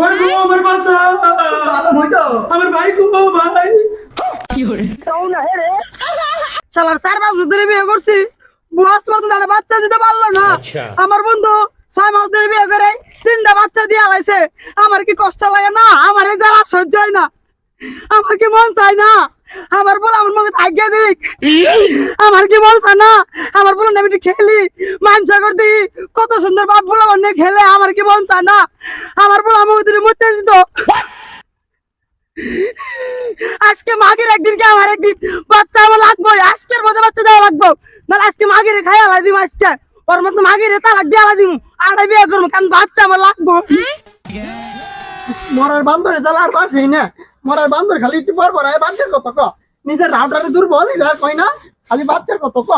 ওই গো আমার বাসা, আমার ভাই গো ভাই। শালার 4 মাস ধরে বিয়ে করছি, বয়স মতো দাঁড়া বাচ্চা দিতে পারলো না। আমার বন্ধু 6 মাস ধরে বিয়ে করে 3টা বাচ্চা দিয়ে আলাইছে। আমার কি কষ্ট লাগে না? আমার এই জ্বালা সহ্য হয় না। আমার কি মন চায় না আমার বলে আমার মুখে থাকিয়ে দিক? আমার কি মন চায় না আমার বলে আমি একটু খেলি, মাংস করতে কত সুন্দর বাপ বলে অন্য খেলে? আমার কি মন চায় না আমার বলে আমার মধ্যে মরতে দিত? আজকে মাগের একদিন কে আমার একদিন বাচ্চা আমার লাগবো, আজকের মধ্যে বাচ্চা দেওয়া লাগবো, নাহলে আজকে মাগের খাই আলাই দিব। আজকে ওর মতো মাগের তালাক দিয়ে আলাই দিব, আড়াই বিয়ে করবো, কারণ বাচ্চা আমার লাগবো। মরার বান্দরে জ্বালা আর বাসেই না। মরার বান্দর খালি একটু পর পর বাচ্চার কত ক, নিজের রাউটারে দুর্বল এটা কই না, খালি বাচ্চার কত ক।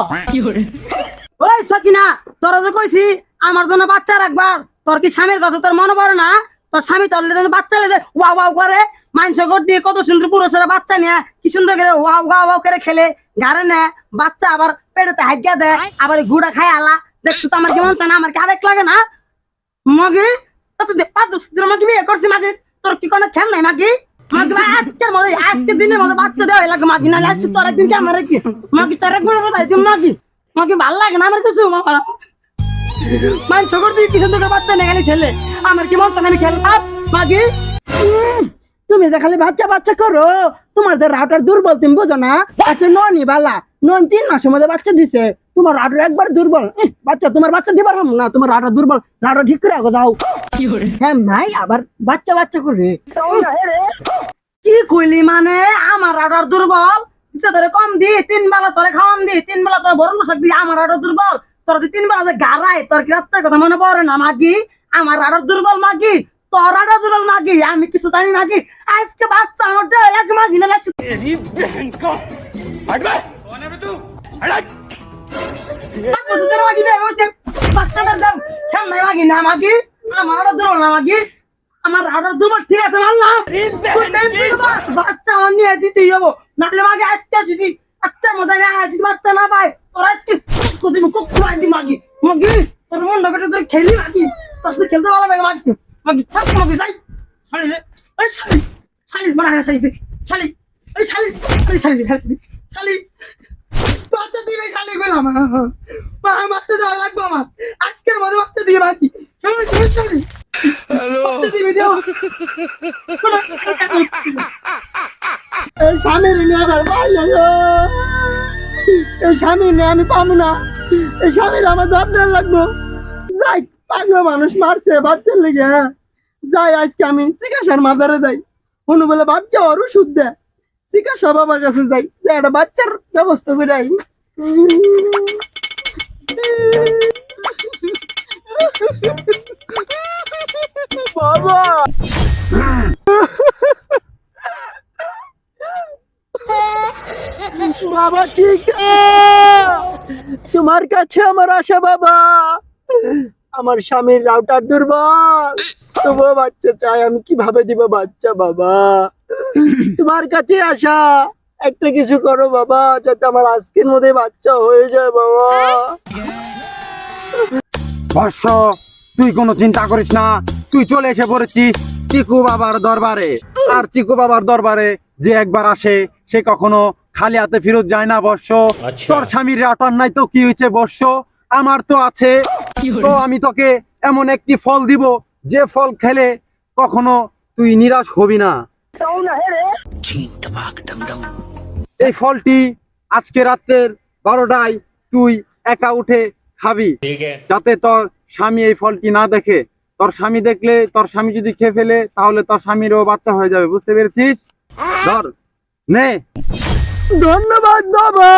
ওই সকিনা, তোরা যে কইছি আমার জন্য বাচ্চা রাখবার, তোর কি স্বামীর কথা তোর মনে পড়ে না? তোর স্বামী তোর জন্য বাচ্চা লেগে ওয়াও ওয়াও করে, মাংস কর দিয়ে কত সুন্দর পুরুষেরা বাচ্চা নিয়ে কি সুন্দর করে ওয়াও ওয়াও ওয়াও করে খেলে, গাড়ে নেয় বাচ্চা, আবার পেটেতে হাইগা দেয়, আবার গুড়া খায় আলা। দেখছো তো আমার কেমন চায় না? আমার কি আবেগ লাগে না? মাগি কত 5 বছর ধরে মাগি বিয়ে করছি, মাগি তোর কি কোনো খেম নাই? মাগি মাগি ভাই আজকের মধ্যে, আজকের দিনের মধ্যে বাচ্চা দেওয়া লাগে মাগি, না আজকে তোর একদিন কে আমার কি মাগি তোর একবার বোঝাই তুমি মাগি। মাগি ভাল লাগে না আমার কিছু, মাংস করতে কি সুন্দর করে বাচ্চা নেই খালি ঠেলে, আমার কি মন চায় না আমি খেললাম মাগি। তুমি যে খালি বাচ্চা বাচ্চা করো, তোমার রাউটার দুর্বল, তুমি বোঝো না? আচ্ছা ননি বালা, নন 3 মাসের মধ্যে বাচ্চা দিছে, তোমার রাউটার একবার দুর্বল। বাচ্চা তোমার বাচ্চা দিবার হম না, তোমার রাউটার দুর্বল, রাউটার ঠিক করে রাখো যাও। হ্যাঁ নাই আবার বাচ্চা বাচ্চা করে কি কইলি? মানে আমার রাউটার দুর্বল, তোরে কম দি 3 বেলা তোরে খাওয়ান দি, 3 বেলা তোর বড় মশাক দি, আমার রাউটার দুর্বল। তোর 3 বেলা যে গারায়, তোর কি রাত্রের কথা মনে পড়ে না মাগি? আমার রাউটার দুর্বল মাগি, তোর রাউটার দুর্বল মাগি, আমি কিছু জানি মাগি। আজকে বাচ্চা আমার দেয় এক মাগি না লাগছে। মাগি বিয়ে করছে, বাচ্চাটার দাম কেমন মাগি না মাগি? আমার রাউটার দুর্বল না মাগি, আমার রাউটার দুর্বল ঠিক আছে মানলাম। বাচ্চা আমার নিয়ে দিতেই হবো, নাহলে মাগি আজকে যদি বাচ্চার মধ্যে যদি বাচ্চা না পায়, তোর আজকে মাগি মাগি তোর মন ঢাকাটা তোর খেলি মাগি, তোর সাথে খেলতে ভালো লাগে মাগি। মাগি থাক মাগি যাই, শালি রে ওই শালি, শালি মারা শালি শালি ওই শালি শালি শালি শালি বাচ্চা দিবে, শালি গেলাম বাচ্চা দেওয়া লাগবে আমার আজকের মধ্যে, বাচ্চা দিয়ে মাগি শালি বাচ্চা দিবে দেওয়া। এই স্বামীর নিয়ে আবার ভাই এই স্বামী নিয়ে আমি পাবো না, এই স্বামীর আমার দরকার লাগবো। যাই পাগলা মানুষ মারছে বাচ্চার লেগে, যাই আজকে আমি চিকিৎসার মাদারে যাই, কোনো বলে বাচ্চা ওর ওষুধ দেয়, চিকিৎসা বাবার কাছে যাই, যে একটা বাচ্চার ব্যবস্থা করে আই। বাবা বাবা ঠিক তোমার কাছে আমার আশা বাবা, আমার স্বামীর রাউটার দুর্বল, তবুও বাচ্চা চাই, আমি কিভাবে দিব বাচ্চা বাবা? তোমার কাছে আশা, একটা কিছু করো বাবা, যাতে আমার আজকের মধ্যে বাচ্চা হয়ে যায় বাবা। বর্ষ, তুই কোনো চিন্তা করিস না, তুই চলে এসে পড়েছিস চিকু বাবার দরবারে। আর চিকু বাবার দরবারে যে একবার আসে সে কখনো খালি হাতে ফেরত যায় না বর্ষ। তোর স্বামীর রাউটার নাই তো কি হয়েছে বর্ষ, আমার তো আছে। তো আমি তোকে এমন একটি ফল দিব, যে ফল খেলে কখনো তুই নিরাশ হবি না। এই ফলটি আজকে রাত্রের 12টায় তুই একা উঠে খাবি, যাতে তোর স্বামী এই ফলটি না দেখে। তোর স্বামী দেখলে, তোর স্বামী যদি খেয়ে ফেলে, তাহলে তোর স্বামীরও বাচ্চা হয়ে যাবে, বুঝতে পেরেছিস? ধর নে। ধন্যবাদ বাবা,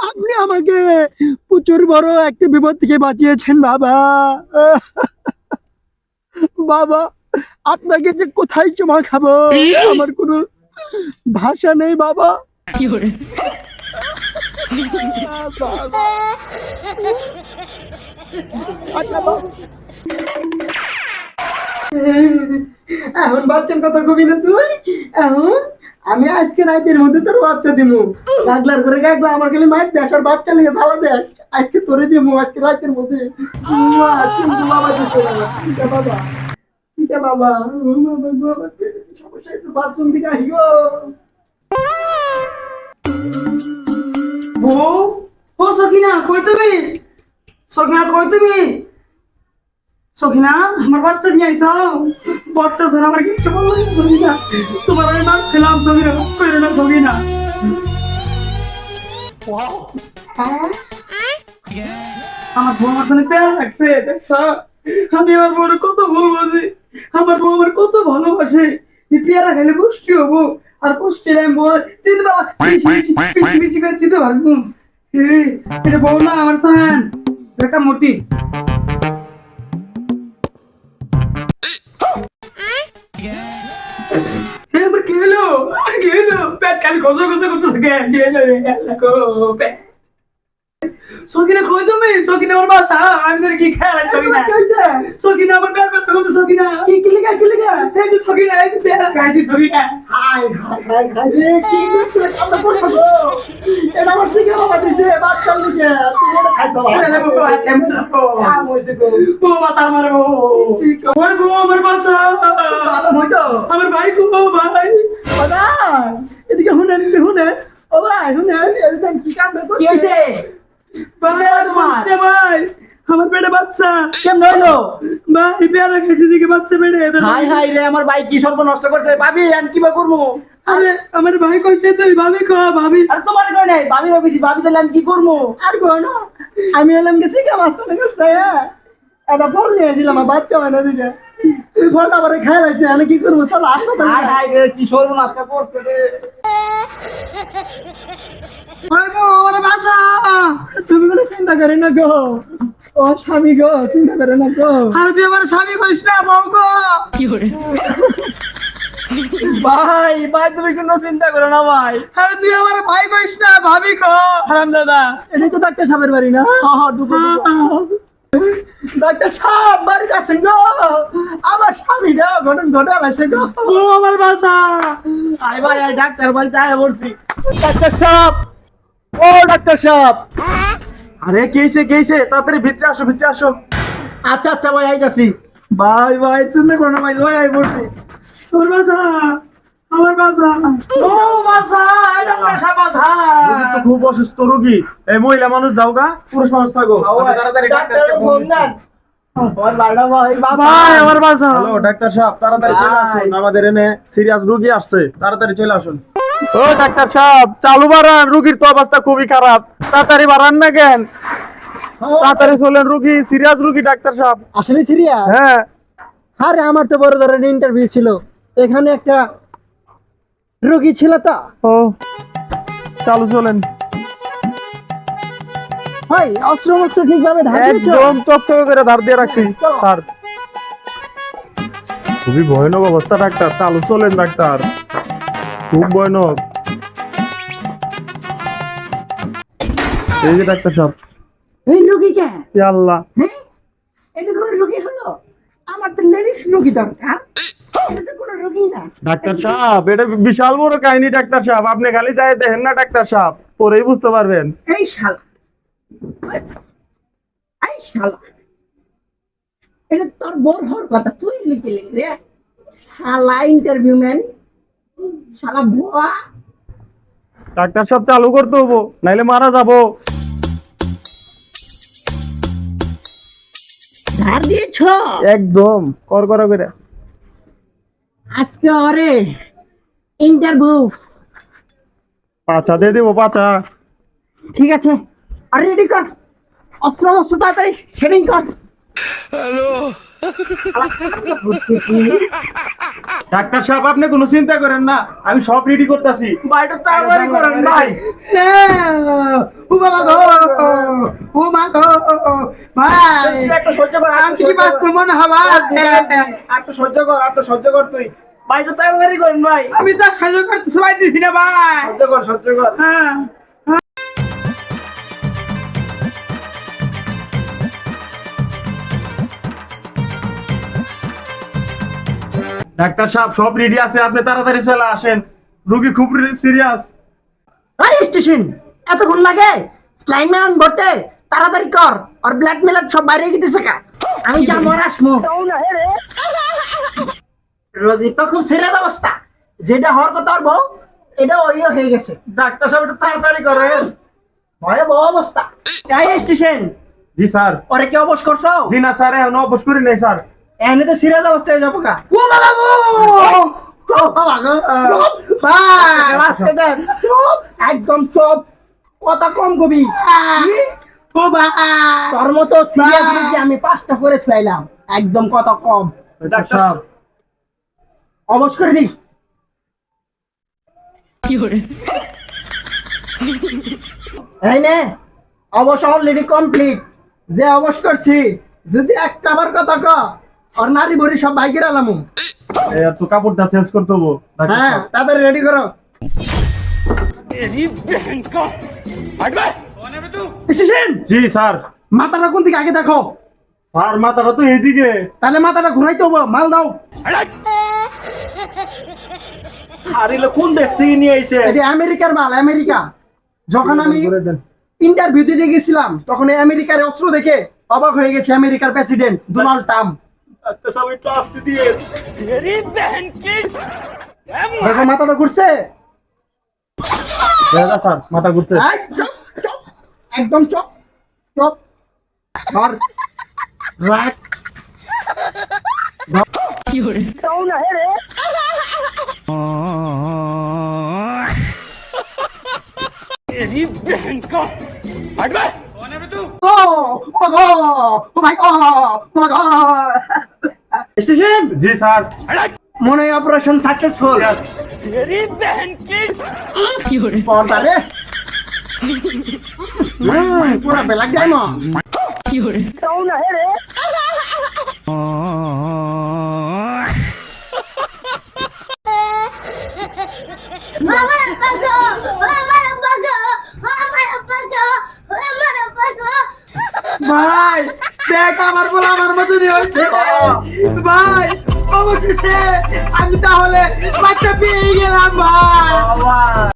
আপনি আমাকে প্রচুর বড় একটা বিপদ থেকে বাঁচিয়েছেন বাবা। বাবা আপনাকে যে কোথায় চমা খাবো, আমার কোনো ভাষা নেই বাবা। এখন বাচ্চার কথা কবি না তুই? এখন আমি আজকে রাতের মধ্যে তোর বাচ্চা দিব, গাগলার করে গাগলা আমার খালি মায়ের দেশ আর বাচ্চা লেগে সালা দেশ। আজকে তোরে দিয়ে আজকে রাতের মধ্যে কিন্তু বাবা দিছে না। ঠিক আছে বাবা, ঠিক আছে বাবা। ও বাবা, বাবা, সমস্যা একটু বাথরুম দিকে আহি গো। ও সখিনা কই তুমি? সখিনা কই তুমি? সখিনা আমার বাচ্চা নিয়ে আইছো? বাচ্চা ছাড়া আমার কিচ্ছু বললো না সখিনা। তোমার আমি মারছিলাম সখিনা, কইরো না সখিনা। হ্যাঁ? আমার বউ আমার জন্য প্যার লাগছে দেখছো? আমি আমার বউর কত ভুল বুঝি। আমার বউ আমার কত ভালোবাসে। এই পেয়ারা খাইলে পুষ্টি হবো, আর পুষ্টি আমি বউ 3 বেলা বেশি করে দিতে পারবো। এটা বউ না আমার সাহান, একটা মোটি। আমার খেলো পেট খালি খসর খসর করতে থাকে। খেলো রে পেট। সকিনা কই তুমি? সকিনা আমার বাসা, আমি তোর কি খেয়াল আছে সকিনা? সকিনা আমার পেট ব্যথা করতে। সকিনা কি লিখা এই যে সকিনা এই যে পেট খাইছি Sakina. High high high high রে, কি করছিস? আমরা করছো গো। এটা আমার সিগা বাবা দিছে বাচ্চা লিখে। তুই এটা খাইতো ভাই। আরে বাবা কেমন থাকো? আম হইছে গো। বউ বাতা আমার বউ। সিগা ওই বউ আমার বাসা। আম হইতো। আমার ভাই গো ভাই। বাবা, এদিকে শুনেন, শুনেন। ও ভাই, শুনেন, এদিকে কি কাম করছিস? কি হইছে? ভাই ভাই আমার পেটে বাচ্চা কেমন হইলো? ভাই পেয়ারা খাইছি দিকে বাচ্চা পেটে। হাই হাই রে, আমার ভাই কি সর্বনষ্ট করছে। ভাবি আন কিবা করবো? আরে আমার ভাই কইছে তুই ভাবি কো ভাবি। আর তোমার কই নাই, ভাবি কইছি, ভাবি দিলে আমি কি করবো? আর কই না, আমি এলাম গেছি কে মাস্টার কাছে। একটা ফল নিয়ে আসছিলাম, আমার বাচ্চা হয় না দিকে। তুই ফলটা আবার খাই লাইছে, আমি কি করবো? চল হাসপাতালে। হাই হাই রে, কি সর্বনাশটা করছে রে। ওই বউ আমার বাসা। তুমি কোনো চিন্তা করে না গো, ও স্বামী গো, চিন্তা করে না গো। আর তুই আমার স্বামী কইস না বউ গো। ভাই ভাই, তুমি কোনো চিন্তা করো না ভাই। আর তুই আমার ভাই কইস না ভাবি কো। হারাম দাদা। এটাই তো ডাক্তার সাহেবের বাড়ি না? ডাক্তার সাহেব বাড়ি যাচ্ছেন গো, আমার স্বামী গো ঘটন ঘটা লাগছে গো। ও আমার বাসা। আই ভাই, আই ডাক্তার বাড়িতে আয় বলছি। ডাক্তার সাহেব, ও ডাক্তার সাহেব। আরে কি হইছে তাড়াতাড়ি ভিতরে আসো, ভিতরে আসো। আচ্ছা আচ্ছা ভাই, আই গেছি। ভাই ভাই, চিন্তা করো না ভাই, ভাই আই বলছি। আমার বাসা, আমার বাসা। ও বাসা, এই ডাক্তার সাহেব বাসা। রোগী তো খুব অসুস্থ রোগী। এই মহিলা মানুষ যাও গা, পুরুষ মানুষ থাকো। তাড়াতাড়ি ডাক্তারের ফোন দেন। আমার বাড়া ভাই, বাসা। ভাই আমার বাসা। হ্যালো ডাক্তার সাহেব, তাড়াতাড়ি চলে ভাই। আসুন, আমাদের এনে সিরিয়াস রোগী আসছে, তাড়াতাড়ি চলে আসুন। ও ডাক্তার সাহেব চালু বাড়ান, রুগীর তো অবস্থা খুবই খারাপ, তাড়াতাড়ি বাড়ান না কেন? তাড়াতাড়ি চলেন, রুগী সিরিয়াস রুগী ডাক্তার সাহেব। আসলে সিরিয়াস? হ্যাঁ আরে আমার তো বড় ধরনের ইন্টারভিউ ছিল, এখানে একটা রোগী ছিল তো। ও চালু চলেন, ভাই অস্ত্র মস্ত্র ঠিকভাবে ধার দিয়েছো? একদম চকচকে করে ধার দিয়ে রাখছি স্যার। খুবই ভয়ানক অবস্থা ডাক্তার, চালু চলেন ডাক্তার, খুব ভয়ানক। এই যে ডাক্তার সাহেব। এই রোগী কে? ইয়া আল্লাহ, হ্যাঁ এটা কোনো রোগী হলো? আমার তো লেডিস রোগী দরকার। এটা তো কোনো রোগী না। ডাক্তার সাহেব এটা বিশাল বড় কাহিনী ডাক্তার সাহেব, আপনি খালি যাই দেখেন না ডাক্তার সাহেব, পরেই বুঝতে পারবেন। এই শালা, এই শালা, এটা তোর বোর হওয়ার কথা, তুই লিখে রে শালা ইন্টারভিউ ম্যান, শালা ভুয়া। ডাক্তার সাহেব চালু করতে হবো, নাইলে মারা যাবো। ধার দিয়েছ একদম কর করা করে। আজকে ওরে ইন্টারভিউ। পাছা দিয়ে দেবো, পাছা। ঠিক আছে, আর রেডি কর, অস্ত্র মস্ত্র তাড়াতাড়ি সেটিং কর। ডাক্তার সাহেব আপনি কোনো চিন্তা করেন না, আমি সব রেডি করতেছি। ভাইটা তাড়াতাড়ি করেন ভাই। ও বাবা গো, ও মা গো, ভাই একটু সহ্য কর, আমি কি বাস্তব মনে হবা? একটু সহ্য কর, একটু সহ্য কর তুই। ভাইটা তাড়াতাড়ি করেন ভাই। আমি তো সহ্য করতে সবাই দিছি না ভাই। সহ্য কর, সহ্য কর। হ্যাঁ ডাক্তার সাহেব সব রেডি আছে, আপনি তাড়াতাড়ি চলে আসেন, রোগী খুব সিরিয়াস। আরে স্টেশন এতক্ষণ লাগে স্লাইন ম্যান ভরতে? তাড়াতাড়ি কর, আর ব্লাড মিলাদ সব বাইরে গেছে কা, আমি যাবো আর আসমু। রোগী তো খুব সিরিয়াস অবস্থা, যেটা হওয়ার কথা ওর বউ, এটা ওইও হয়ে গেছে। ডাক্তার সাহেব একটু তাড়াতাড়ি করেন। ভয়াবহ অবস্থা। এই স্টেশন, জি স্যার। ওরে কি অবশ করছো? জি না স্যার, এখন অবশ করি নাই স্যার। এনে তো সিরিয়াস অবস্থা হয়ে যাবো কা। ও বাবা গো, রাস্তা দেন, একদম চুপ, কথা কম কবি। তোর মতো সিরিয়াস রোগী আমি 5টা করে ছুয়াইলাম, একদম কথা কম। ডাক্তার সাহেব অবশ করে দি। এই নে, অবশ্য অলরেডি কমপ্লিট। যে অবশ করছি, যদি একটা আবার কথা ক, আর নারী ভরি সব বাইকের আলামু। তো কাপড়টা চেঞ্জ করতে হবো। ডাক্তার হ্যাঁ, সাহেব। তাড়াতাড়ি রেডি করো। স্টেশন, জি স্যার। মাথাটা কোন দিকে আগে দেখো। স্যার মাথাটা তো এইদিকে। তাহলে মাথাটা ঘুরাইতে হবো, মাল দাও। আর এগুলো কোন দেশ থেকে নিয়ে আইছে? এটা আমেরিকার মাল, আমেরিকা। যখন আমি করে দেন। ইন্টারভিউ দিতে গেছিলাম, তখন এই আমেরিকার অস্ত্র দেখে অবাক হয়ে গেছে আমেরিকার প্রেসিডেন্ট ডোনাল্ড ট্রাম্প। ডাক্তার সাহেব একটু আসতে দিয়ে। দেখো মাথাটা ঘুরছে। স্যার মাথা ঘুরছে। এই, চুপ, চুপ, একদম চুপ, চুপ, ধর, রাখ। ও, ও গো, ও ভাই গো, ও গো। স্টেশন, জি স্যার। মনে হয় অপারেশন সাকসেসফুল। পর্দা রে, পুরা ব্ল্যাক ডায়মন্ড। ভাই দেখ, আমার বলে আমার মতনই হয়েছে ভাই। অবশেষে আমি তাহলে বাচ্চা পেয়ে গেলাম ভাই।